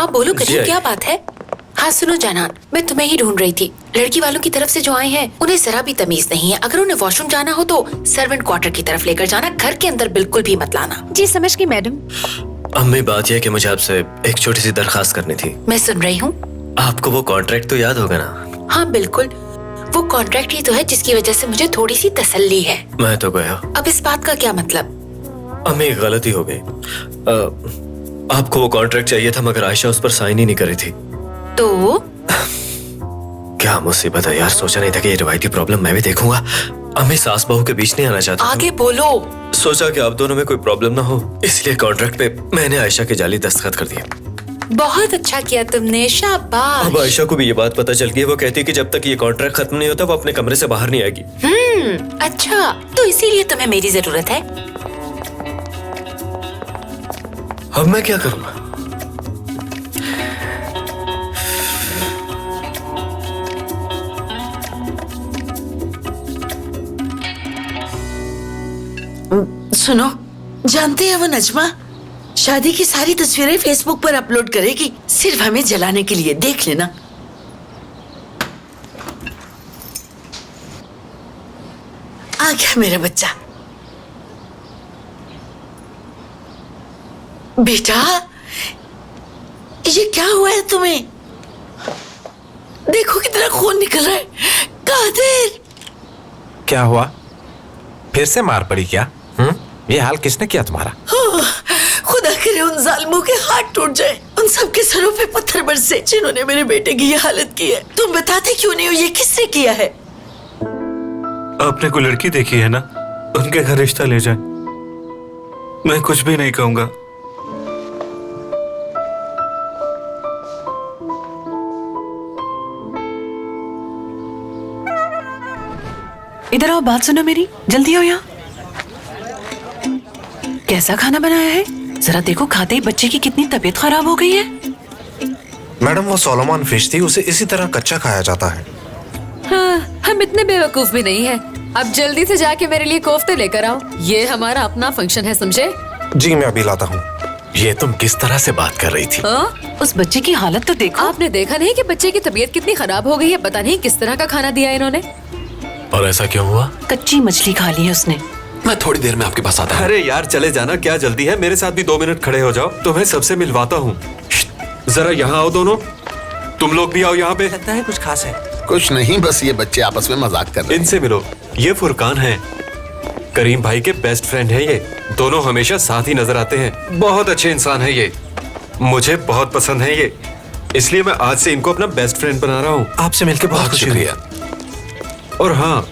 हाँ बोलो करीम, क्या बात है? हाँ सुनो जानान, मैं तुम्हें ही ढूंढ रही थी। लड़की वालों की तरफ से जो आए हैं उन्हें जरा भी तमीज नहीं है। अगर उन्हें वॉशरूम जाना हो तो सर्वेंट क्वार्टर की तरफ लेकर जाना, घर के अंदर बिल्कुल भी मत लाना। जी समझ गई मैडम। अम्मी बात यह कि मुझे आपसे एक छोटी सी दरखास्त करनी थी। मैं सुन रही हूँ। आपको वो कॉन्ट्रैक्ट तो याद होगा ना? हाँ बिल्कुल, वो कॉन्ट्रैक्ट ही तो है जिसकी वजह से मुझे थोड़ी सी तसल्ली है। मैं तो गया। अब इस बात का क्या मतलब? अम्मी गलती हो गई। आपको वो कॉन्ट्रैक्ट चाहिए था मगर आयशा उस पर साइन ही नहीं करी थी। तो क्या मुसीबत है यार, सोचा नहीं था कि ये रिवायती प्रॉब्लम मैं भी देखूंगा। अम्मी सास बहू के बीच नहीं आना चाहता। आगे बोलो। सोचा कि आप दोनों में कोई प्रॉब्लम ना हो, इसलिए कॉन्ट्रैक्ट पे मैंने आयशा के जाली दस्तखत कर दिए। बहुत अच्छा किया तुमने, शाबाश। अब आयशा को भी ये बात पता चल गई है। वो कहती है कि जब तक ये कॉन्ट्रैक्ट खत्म नहीं होता वो अपने कमरे से बाहर नहीं आएगी। अच्छा, तो इसीलिए तुम्हें मेरी जरूरत है। अब मैं क्या करूंगा? सुनो, जानते हैं वो नजमा शादी की सारी तस्वीरें फेसबुक पर अपलोड करेगी, सिर्फ हमें जलाने के लिए। देख लेना। आ गया मेरा बच्चा। बेटा, ये क्या हुआ है तुम्हें? देखो कितना खून निकल रहा है। कादिर, क्या हुआ? फिर से मार पड़ी क्या? ये हाल किसने किया तुम्हारा? खुदा करे उन जालिमों के हाथ टूट जाए, उन सबके सरों पे पत्थर बरसे जिन्होंने मेरे बेटे की ये हालत की है। तुम बताते क्यों नहीं हो ये किसने किया है? आपने कोई लड़की देखी है ना, उनके घर रिश्ता ले जाए। मैं कुछ भी नहीं कहूंगा। इधर आओ, बात सुनो मेरी, जल्दी आओ यहाँ। कैसा खाना बनाया है? जरा देखो, खाते ही बच्चे की कितनी तबीयत खराब हो गई है। मैडम वो सोलोमन फिश थी, उसे इसी तरह कच्चा खाया जाता है। हाँ, हम इतने बेवकूफ भी नहीं हैं। अब जल्दी से जाके मेरे लिए कोफ्ते लेकर आओ, ये हमारा अपना फंक्शन है, समझे? जी मैं अभी लाता हूँ। ये तुम किस तरह से बात कर रही थी? हाँ? उस बच्चे की हालत तो देखो। आपने देखा नहीं कि बच्चे की तबीयत कितनी खराब हो गई है? पता नहीं किस तरह का खाना दिया इन्होंने। और ऐसा क्यों हुआ? कच्ची मछली खा ली है उसने। मैं थोड़ी देर में आपके पास आता हूँ। अरे यार चले जाना, क्या जल्दी है? मेरे साथ भी 2 मिनट खड़े हो जाओ, तुम्हें सबसे मिलवाता हूँ। जरा यहाँ आओ दोनों, तुम लोग भी आओ यहाँ पे। लगता है कुछ खास है। कुछ नहीं, बस ये बच्चे आपस में मजाक कर रहे हैं। इनसे मिलो, ये फुरकान है, करीम भाई के बेस्ट फ्रेंड है। ये दोनों हमेशा साथ ही नजर आते हैं। बहुत अच्छे इंसान है ये, मुझे बहुत पसंद है ये, इसलिए मैं आज से इनको अपना बेस्ट फ्रेंड बना रहा हूँ। आपसे मिलकर बहुत खुशी हुई। और हाँ,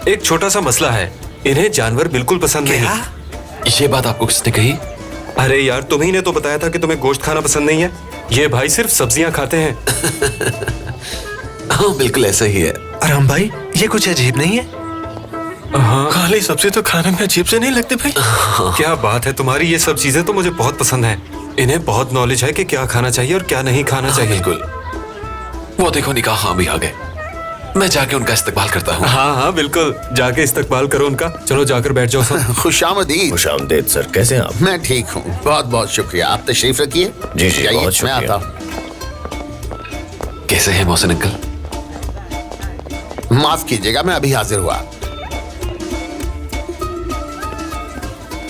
एक छोटा सा मसला है, इन्हें जानवर बिल्कुल पसंद नहीं। ये बात आपको किसने कही? अरे यार, तुम्ही ने तो बताया था कि तुम्हें गोश्त खाना पसंद नहीं है। ये भाई सिर्फ सब्जियां खाते हैं। हाँ बिल्कुल ऐसा ही है। राम भाई, ये कुछ अजीब नहीं है? हाँ, खाली सब्जी तो खाने में अजीब से नहीं लगते भाई? क्या बात है तुम्हारी, ये सब चीजें तो मुझे बहुत पसंद है। इन्हें बहुत नॉलेज है कि क्या खाना चाहिए और क्या नहीं खाना चाहिए। बिल्कुल। वो देखो निकाह हाँ भी आ गए, मैं जाके उनका इस्तकबाल करता हूँ। हाँ हाँ बिल्कुल, जाके इस्तकबाल करो उनका। चलो जाकर बैठ जाओ सब। खुशामदीद। खुशामदीद सर, कैसे हैं आप? मैं ठीक हूँ, बहुत बहुत शुक्रिया। आप तशरीफ रखिए। जी जी, जाइए, बहुत मैं शुक्रिया। आता हूँ। कैसे हैं मोहसिन अंकल? माफ कीजिएगा, मैं अभी हाजिर हुआ।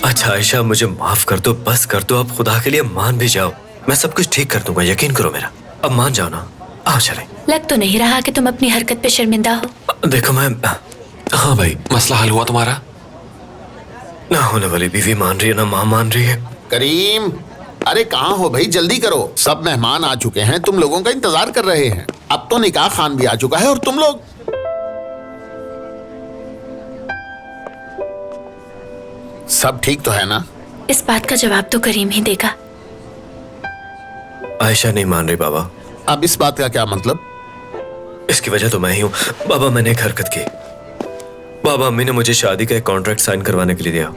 अच्छा आयशा, मुझे माफ कर दो, बस कर दो, अब खुदा के लिए मान भी जाओ। मैं सब कुछ ठीक कर दूंगा, यकीन करो मेरा। अब मान जाओ ना, आओ चलें। लग तो नहीं रहा कि तुम अपनी हरकत पे शर्मिंदा हो। देखो मैं, हाँ भाई, मसला हल हुआ तुम्हारा? ना होने वाली बीवी मान रही है ना माँ मान रही है। करीम, अरे कहाँ हो भाई, जल्दी करो। सब मेहमान आ चुके हैं, तुम लोगों का इंतजार कर रहे हैं। अब तो निकाह खान भी आ चुका है और तुम लोग। सब ठीक तो है ना? इस बात का जवाब तो करीम ही देगा। आयशा नहीं मान रही बाबा। अब इस बात का क्या मतलब? इसकी वजह तो मैं ही हूँ बाबा। मैंने एक हरकत की। बाबा, अम्मी ने मुझे शादी का एक कॉन्ट्रैक्ट साइन करवाने के लिए दिया।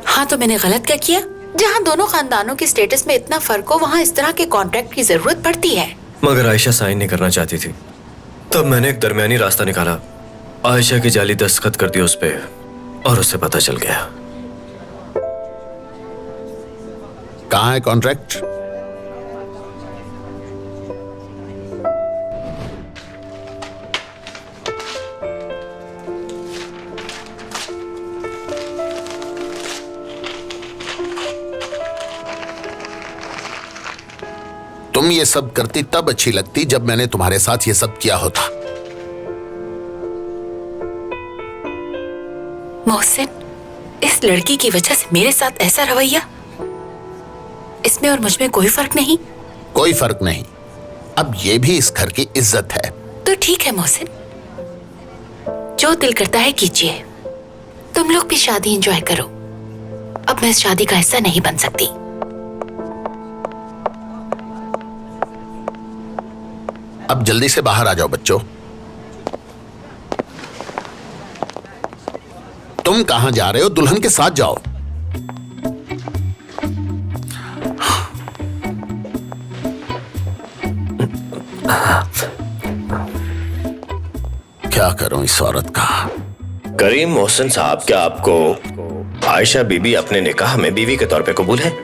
हाँ, तो मैंने गलत क्या किया? जहाँ दोनों खानदानों की स्टेटस में इतना फर्क हो, वहाँ इस तरह के कॉन्ट्रैक्ट की जरूरत पड़ती है। मगर आयशा साइन नहीं करना चाहती थी। तब मैंने एक दरमियानी रास्ता निकाला। आयशा की जाली दस्तखत कर दी उस पे और उसे पता चल गया। कहाँ है कॉन्ट्रैक्ट? तुम ये सब करती तब अच्छी लगती जब मैंने तुम्हारे साथ ये सब किया होता। मोहसिन, इस लड़की की वजह से मेरे साथ ऐसा रवैया, इसमें और मुझ में कोई फर्क नहीं। कोई फर्क नहीं। अब ये भी इस घर की इज्जत है। तो ठीक है मोहसिन, जो दिल करता है कीजिए। तुम लोग भी शादी एंजॉय करो। अब मैं इस शादी का हिस्सा नहीं बन सकती। अब जल्दी से बाहर आ जाओ बच्चों। तुम कहां जा रहे हो? दुल्हन के साथ जाओ। क्या करूं इस औरत का? करीम मोहसिन साहब, क्या आपको आयशा बीबी अपने निकाह में बीवी के तौर पे कबूल है?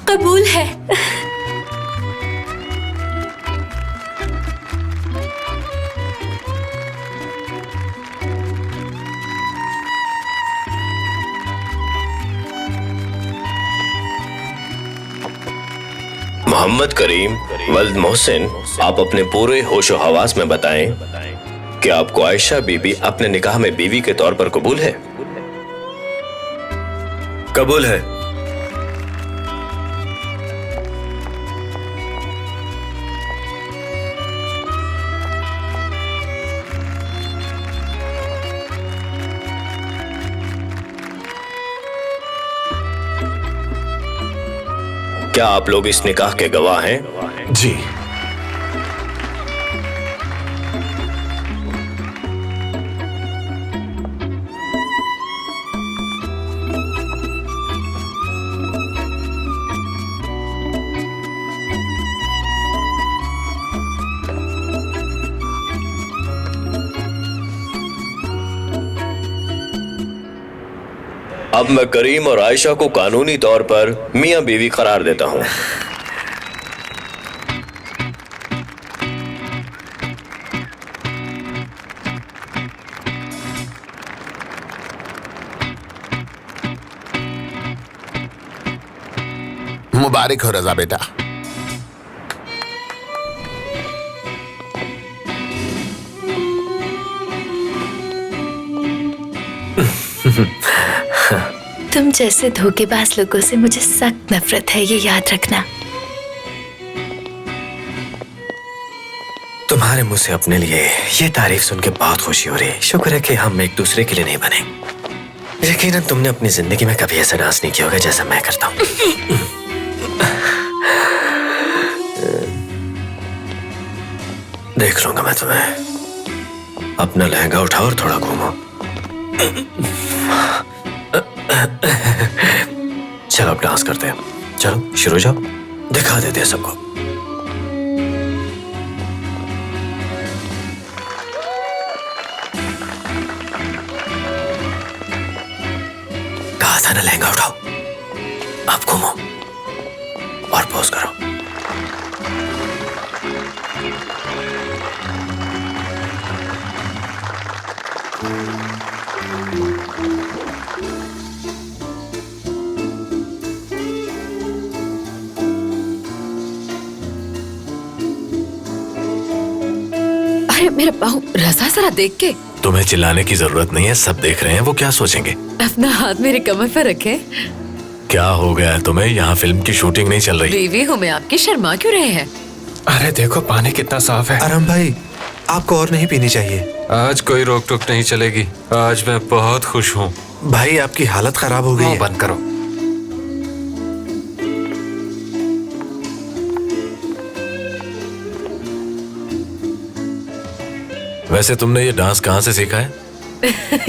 कबूल है। मोहम्मद करीम वल्द मोहसिन, आप अपने पूरे होशो हवास में बताएं कि आपको आयशा बीबी अपने निकाह में बीवी के तौर पर कबूल है? कबूल है। क्या आप लोग इस निकाह के गवाह हैं? जी। अब मैं करीम और आयशा को कानूनी तौर पर मियां बीवी करार देता हूं। मुबारक हो रजा बेटा। तुम जैसे धोखेबाज लोगों से मुझे सख्त नफरत है, ये याद रखना। तुम्हारे मुंह से अपने लिए ये तारीफ सुन के बहुत खुशी हो रही है। शुक्र है कि हम एक दूसरे के लिए नहीं बने। यकीनन तुमने अपनी जिंदगी में कभी ऐसा डांस नहीं किया होगा जैसा मैं करता हूँ। देख लूंगा मैं तुम्हें। अपना लहंगा उठाओ और थोड़ा घूमो। चलो अब डांस करते हैं। चलो शुरू हो जाओ, दिखा देते हैं सबको। कहा था ना लहंगा उठाओ। अब घूमो और पोज करो। अरे मेरा पाँव, रजा जरा देख के। तुम्हें चिल्लाने की जरूरत नहीं है, सब देख रहे हैं, वो क्या सोचेंगे। अपना हाथ मेरी कमर पर रखे। क्या हो गया है तुम्हें? यहाँ फिल्म की शूटिंग नहीं चल रही। बीवी हूँ मैं आपकी, शर्मा क्यों रहे हैं? अरे देखो पानी कितना साफ है। आराम भाई, आपको और नहीं पीनी चाहिए। आज कोई रोक टोक नहीं चलेगी। आज मैं बहुत खुश हूँ। भाई आपकी हालत खराब हो गई है। बंद करो। वैसे तुमने ये डांस कहाँ से सीखा है?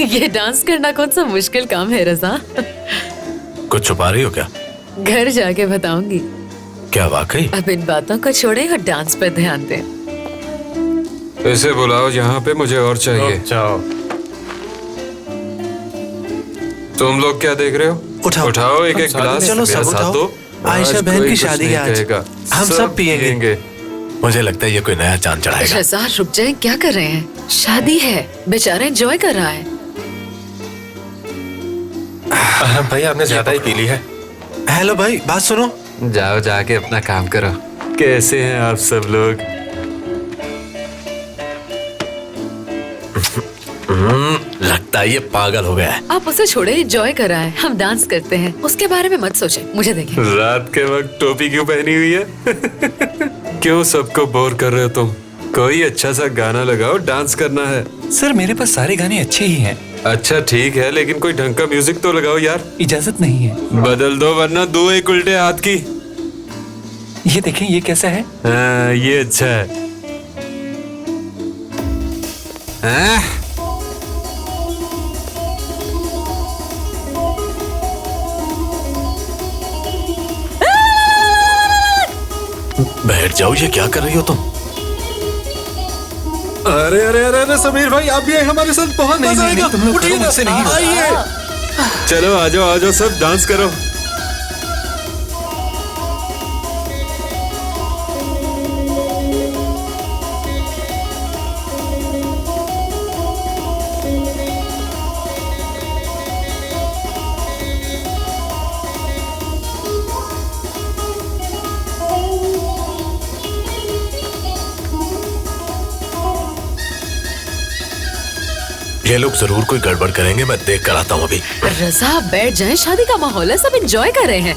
ये डांस करना कौन सा मुश्किल काम है रजा? कुछ छुपा रही हो क्या? घर जाके बताऊंगी। क्या वाकई? अब इन बातों को छोड़े और डांस पर ध्यान दें। इसे बुलाओ यहाँ पे, मुझे और चाहिए। जाओ। तुम लोग क्या देख रहे हो? उठाओ एक एक गिलास। चलो सब उठाओ। आयशा बहन की शादी है आज, हम सब पिएंगे। मुझे लगता है ये कोई नया चांद चढ़ाएगा। रजा रुक जाए, क्या कर रहे हैं? शादी है, बेचारा एंजॉय कर रहा है। भाई आपने ज्यादा ही पी ली है। हेलो भाई, बात सुनो। जाओ जाके अपना काम करो। कैसे हैं आप सब लोग? लगता है ये पागल हो गया है। आप उसे छोड़े, एंजॉय कर रहा है। हम डांस करते हैं, उसके बारे में मत सोचे, मुझे देखें। रात के वक्त टोपी क्यों पहनी हुई है? क्यों सबको बोर कर रहे हो तुम? कोई अच्छा सा गाना लगाओ, डांस करना है। सर मेरे पास सारे गाने अच्छे ही हैं। अच्छा ठीक है, लेकिन कोई ढंग का म्यूजिक तो लगाओ यार। इजाजत नहीं है। बदल दो वरना दो एक उल्टे हाथ की। ये देखें, ये कैसा है? हाँ, ये अच्छा है। हाँ? बैठ जाओ, ये क्या कर रही हो तुम? अरे अरे अरे अरे समीर भाई, आप ये हमारे साथ बहुत मजा आएगा। तुम लोग करो, मुझसे नहीं होगा। आइए, चलो आ जाओ सब डांस करो। ये लोग जरूर कोई गड़बड़ करेंगे, मैं देख कर आता हूँ अभी। रजा, आप बैठ जाएं, शादी का माहौल है, सब एंजॉय कर रहे हैं।